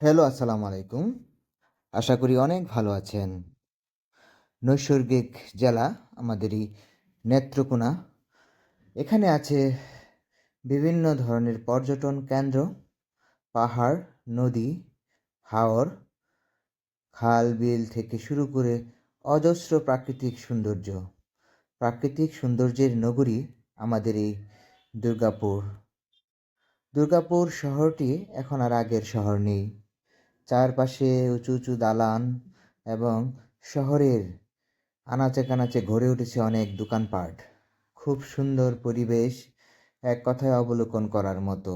Hello, আসসালামু আলাইকুম। আশা করি অনেক ভালো আছেন। নৈসর্গিক জেলা আমাদের এই নেত্রকোনা। এখানে আছে বিভিন্ন ধরনের পর্যটন কেন্দ্র, পাহাড়, নদী, হাওর, খাল, বিল থেকে শুরু করে অজস্র প্রাকৃতিক সৌন্দর্য। প্রাকৃতিক সৌন্দর্যের নগরী আমাদের এই দুর্গাপুর। দুর্গাপুর শহরটি এখন আর আগের শহর নেই। চারপাশে উঁচু উঁচু দালান এবং শহরের আনাচে কানাচে গড়ে উঠেছে অনেক দোকানপাট। খুব সুন্দর পরিবেশ, এক কথায় অবলোকন করার মতো।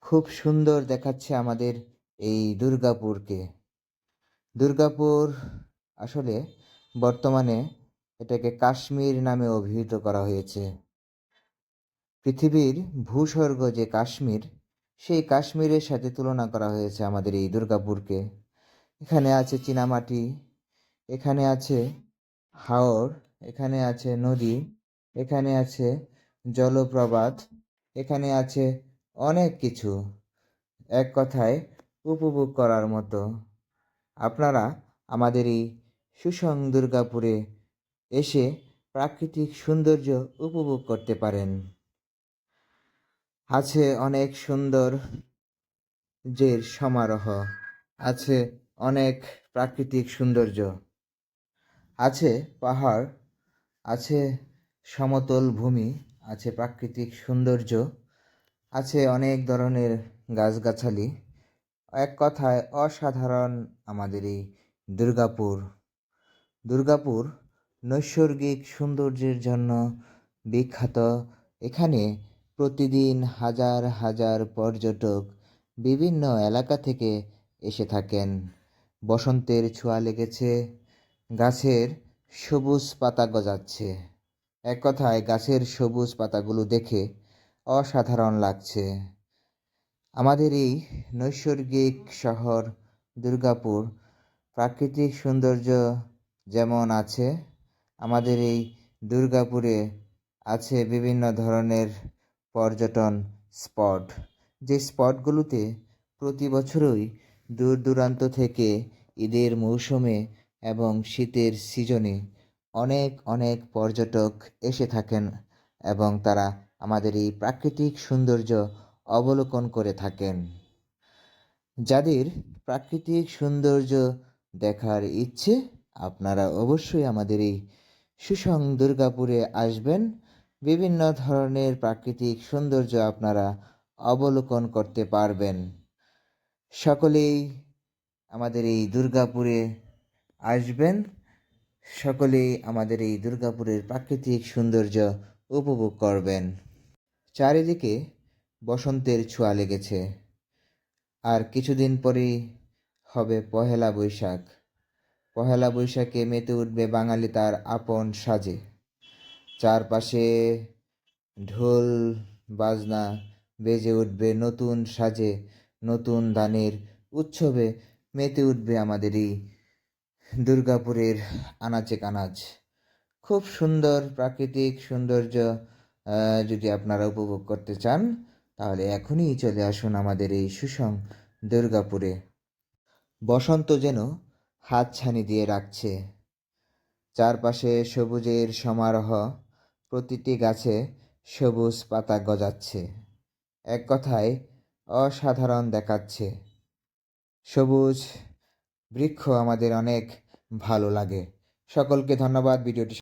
খুব সুন্দর দেখাচ্ছে আমাদের এই দুর্গাপুরকে। দুর্গাপুর আসলে বর্তমানে এটাকে কাশ্মীর নামে অভিহিত করা হয়েছে। পৃথিবীর ভূস্বর্গ যে কাশ্মীর, সেই কাশ্মীরের সাথে তুলনা করা হয়েছে আমাদের এই দুর্গাপুরকে। এখানে আছে চীনামাটি, এখানে আছে হাওর, এখানে আছে নদী, এখানে আছে জলপ্রপাত, এখানে আছে অনেক কিছু, এক কথায় উপভোগ করার মতো। আপনারা আমাদের এই সুসং দুর্গাপুরে এসে প্রাকৃতিক সৌন্দর্য উপভোগ করতে পারেন। আছে অনেক সুন্দর যে সমারোহ, আছে অনেক প্রাকৃতিক সৌন্দর্য, আছে পাহাড়, আছে সমতল ভূমি, আছে প্রাকৃতিক সৌন্দর্য, আছে অনেক ধরনের গাছগাছালি। এক কথায় অসাধারণ আমাদের এই দুর্গাপুর। দুর্গাপুর নৈসর্গিক সৌন্দর্যের জন্য বিখ্যাত। এখানে প্রতিদিন হাজার হাজার পর্যটক বিভিন্ন এলাকা থেকে এসে থাকেন। বসন্তের ছোঁয়া লেগেছে, গাছের সবুজ পাতা গজাচ্ছে। এক কথায় গাছের সবুজ পাতাগুলো দেখে অসাধারণ লাগছে। আমাদের এই নৈসর্গিক শহর দুর্গাপুর প্রাকৃতিক সৌন্দর্য যেমন আছে, আমাদের এই দুর্গাপুরে আছে বিভিন্ন ধরনের পর্যটন স্পট, যে স্পটগুলোতে প্রতি বছরই দূর দূরান্ত থেকে ঈদের মৌসুমে এবং শীতের সিজনে অনেক অনেক পর্যটক এসে থাকেন এবং তারা আমাদের এই প্রাকৃতিক সৌন্দর্য অবলোকন করে থাকেন। যাদের প্রাকৃতিক সৌন্দর্য দেখার ইচ্ছে, আপনারা অবশ্যই আমাদের এই সুসং দুর্গাপুরে আসবেন। বিভিন্ন ধরনের প্রাকৃতিক সৌন্দর্য আপনারা অবলোকন করতে পারবেন। সকলেই আমাদের এই দুর্গাপুরে আসবেন, সকলেই আমাদের এই দুর্গাপুরের প্রাকৃতিক সৌন্দর্য উপভোগ করবেন। চারিদিকে বসন্তের ছোঁয়া লেগেছে, আর কিছুদিন পরেই হবে পহেলা বৈশাখ। পহেলা বৈশাখে মেতে উঠবে বাঙালি তার আপন সাজে। চারপাশে ঢোল বাজনা বেজে উঠবে নতুন সাজে, নতুন ধানের উৎসবে মেতে উঠবে আমাদের এই দুর্গাপুরের আনাচে কানাচ। খুব সুন্দর প্রাকৃতিক সৌন্দর্য যদি আপনারা উপভোগ করতে চান, তাহলে এখনই চলে আসুন আমাদের এই সুসং দুর্গাপুরে। বসন্ত যেন হাতছানি দিয়ে রাখছে। চারপাশে সবুজের সমারোহ, প্রতিটি গাছে সবুজ পাতা গজাচ্ছে। এক কথায় অসাধারণ দেখাচ্ছে। সবুজ বৃক্ষ আমাদের অনেক ভালো লাগে। সকলকে ধন্যবাদ ভিডিওটি